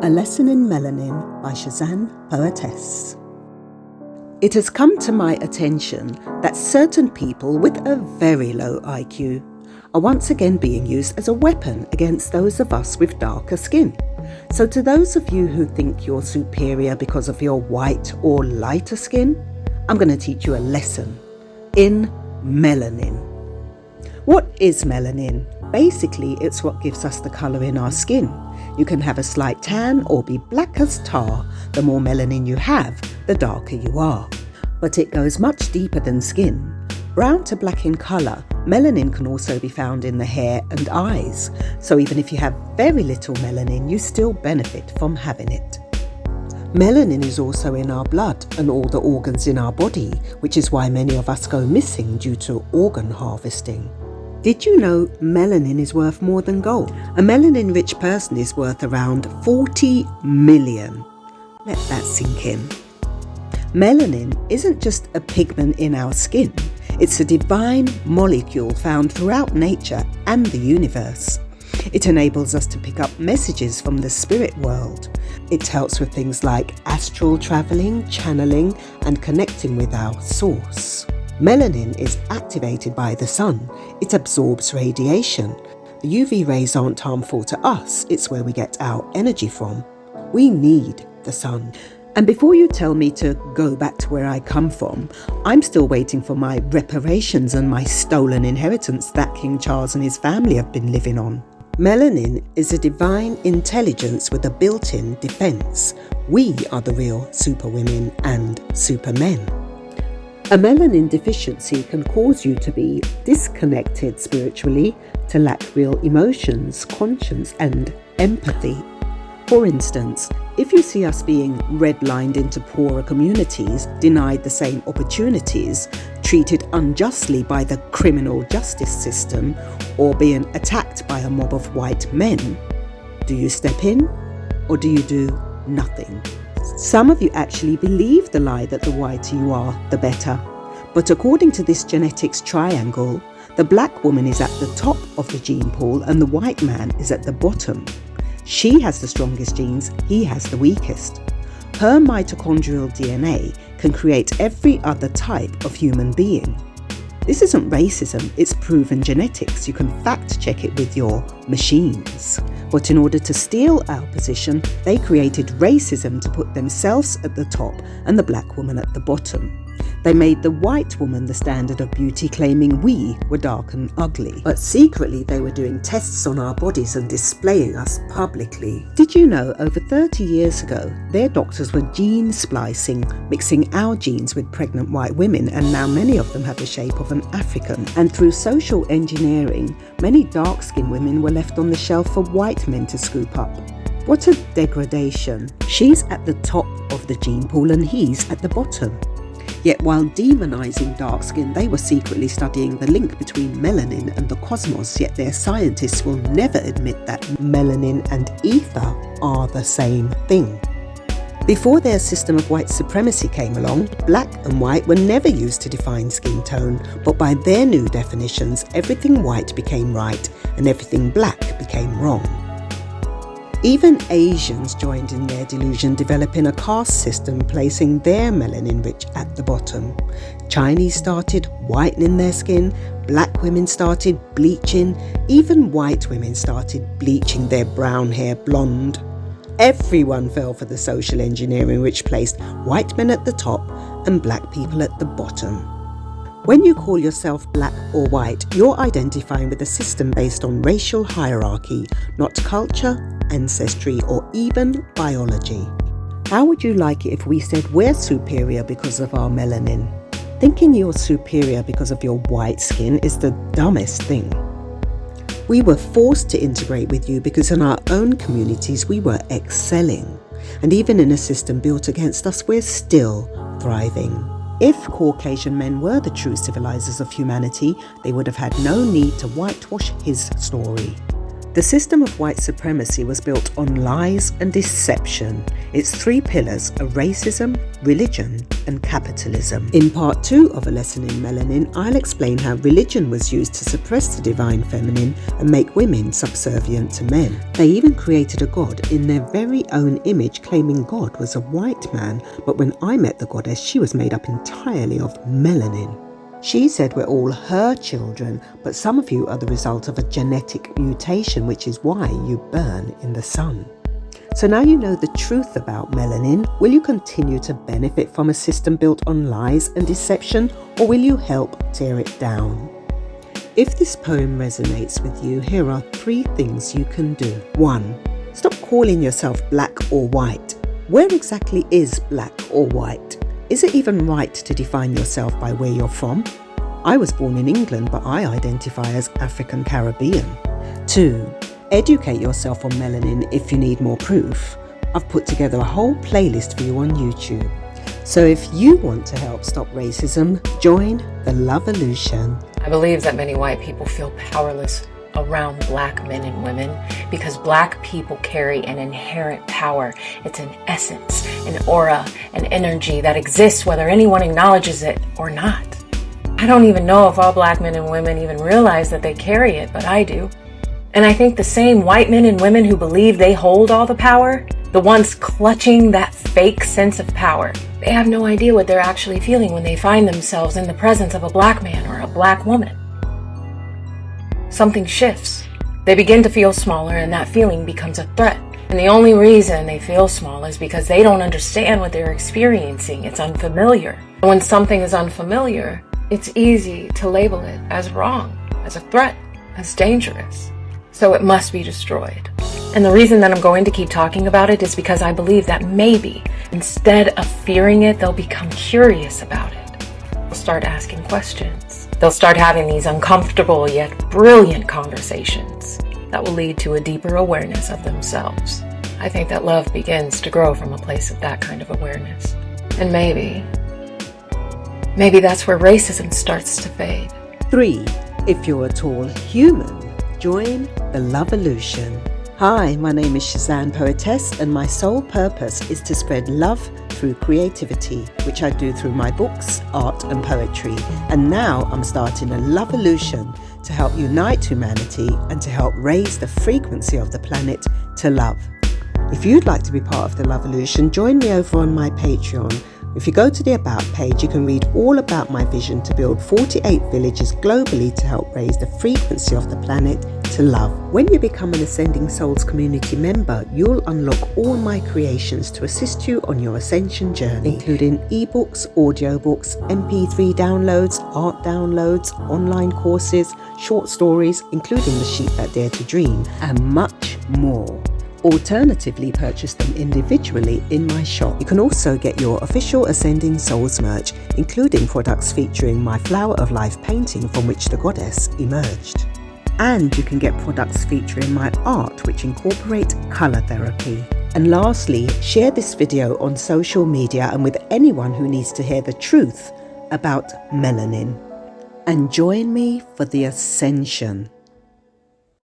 A Lesson in Melanin by Shazan Poetess. It has come to my attention that certain people with a very low IQ are once again being used as a weapon against those of us with darker skin. So to those of you who think you're superior because of your white or lighter skin, I'm going to teach you a lesson in melanin. What is melanin? Basically, it's what gives us the colour in our skin. You can have a slight tan or be black as tar. The more melanin you have, the darker you are. But it goes much deeper than skin. Brown to black in colour, melanin can also be found in the hair and eyes. So even if you have very little melanin, you still benefit from having it. Melanin is also in our blood and all the organs in our body, which is why many of us go missing due to organ harvesting. Did you know melanin is worth more than gold? A melanin-rich person is worth around 40 million. Let that sink in. Melanin isn't just a pigment in our skin. It's a divine molecule found throughout nature and the universe. It enables us to pick up messages from the spirit world. It helps with things like astral traveling, channeling, and connecting with our source. Melanin is activated by the sun. It absorbs radiation. The UV rays aren't harmful to us. It's where we get our energy from. We need the sun. And before you tell me to go back to where I come from, I'm still waiting for my reparations and my stolen inheritance that King Charles and his family have been living on. Melanin is a divine intelligence with a built-in defense. We are the real superwomen and supermen. A melanin deficiency can cause you to be disconnected spiritually, to lack real emotions, conscience, and empathy. For instance, if you see us being redlined into poorer communities, denied the same opportunities, treated unjustly by the criminal justice system, or being attacked by a mob of white men, do you step in or do you do nothing? Some of you actually believe the lie that the whiter you are, the better. But according to this genetics triangle, the black woman is at the top of the gene pool and the white man is at the bottom. She has the strongest genes, he has the weakest. Her mitochondrial DNA can create every other type of human being. This isn't racism, it's proven genetics. You can fact check it with your machines. But in order to steal our position, they created racism to put themselves at the top and the black woman at the bottom. They made the white woman the standard of beauty, claiming we were dark and ugly. But secretly they were doing tests on our bodies and displaying us publicly. Did you know over 30 years ago, their doctors were gene splicing, mixing our genes with pregnant white women, and now many of them have the shape of an African. And through social engineering, many dark-skinned women were left on the shelf for white men to scoop up. What a degradation. She's at the top of the gene pool and he's at the bottom. Yet while demonizing dark skin, they were secretly studying the link between melanin and the cosmos, yet their scientists will never admit that melanin and ether are the same thing. Before their system of white supremacy came along, black and white were never used to define skin tone, but by their new definitions, everything white became right and everything black became wrong. Even Asians joined in their delusion, developing a caste system, placing their melanin rich at the bottom. Chinese started whitening their skin, black women started bleaching, even white women started bleaching their brown hair blonde. Everyone fell for the social engineering which placed white men at the top and black people at the bottom. When you call yourself black or white, you're identifying with a system based on racial hierarchy, not culture, ancestry, or even biology. How would you like it if we said we're superior because of our melanin? Thinking you're superior because of your white skin is the dumbest thing. We were forced to integrate with you because in our own communities we were excelling. And even in a system built against us, we're still thriving. If Caucasian men were the true civilizers of humanity, they would have had no need to whitewash his story. The system of white supremacy was built on lies and deception. Its 3 pillars are racism, religion, and capitalism. In part 2 of A Lesson in Melanin, I'll explain how religion was used to suppress the divine feminine and make women subservient to men. They even created a god in their very own image, claiming God was a white man, but when I met the goddess, she was made up entirely of melanin. She said we're all her children, but some of you are the result of a genetic mutation, which is why you burn in the sun. So now you know the truth about melanin. Will you continue to benefit from a system built on lies and deception, or will you help tear it down? If this poem resonates with you, here are 3 things you can do. 1. Stop calling yourself black or white. Where exactly is black or white? Is it even right to define yourself by where you're from? I was born in England, but I identify as African Caribbean. 2. Educate yourself on melanin if you need more proof. I've put together a whole playlist for you on YouTube. So if you want to help stop racism, join the LOVE-olution. I believe that many white people feel powerless around black men and women because black people carry an inherent power. It's an essence, an aura, an energy that exists whether anyone acknowledges it or not. I don't even know if all black men and women even realize that they carry it, but I do. And I think the same white men and women who believe they hold all the power, the ones clutching that fake sense of power, they have no idea what they're actually feeling when they find themselves in the presence of a black man or a black woman. Something shifts. They begin to feel smaller, and that feeling becomes a threat. And the only reason they feel small is because they don't understand what they're experiencing. It's unfamiliar. And when something is unfamiliar, it's easy to label it as wrong, as a threat, as dangerous. So it must be destroyed. And the reason that I'm going to keep talking about it is because I believe that maybe instead of fearing it, they'll become curious about it. They'll start asking questions. They'll start having these uncomfortable yet brilliant conversations that will lead to a deeper awareness of themselves. I think that love begins to grow from a place of that kind of awareness. And maybe that's where racism starts to fade. 3. If you're at all human, join the LOVE-olution. Hi, my name is Shazan Poetess, and my sole purpose is to spread love through creativity, which I do through my books, art and poetry. And now I'm starting a LOVE-olution to help unite humanity and to help raise the frequency of the planet to love. If you'd like to be part of the LOVE-olution, join me over on my Patreon. If you go to the About page, you can read all about my vision to build 48 villages globally to help raise the frequency of the planet to love. When you become an Ascending Souls community member, you'll unlock all my creations to assist you on your ascension journey, including ebooks, audiobooks, MP3 downloads, art downloads, online courses, short stories, including The Sheep That Dare to Dream, and much more. Alternatively, purchase them individually in my shop. You can also get your official Ascending Souls merch, including products featuring my Flower of Life painting from which the goddess emerged. And you can get products featuring my art, which incorporate color therapy. And lastly, share this video on social media and with anyone who needs to hear the truth about melanin. And join me for the ascension.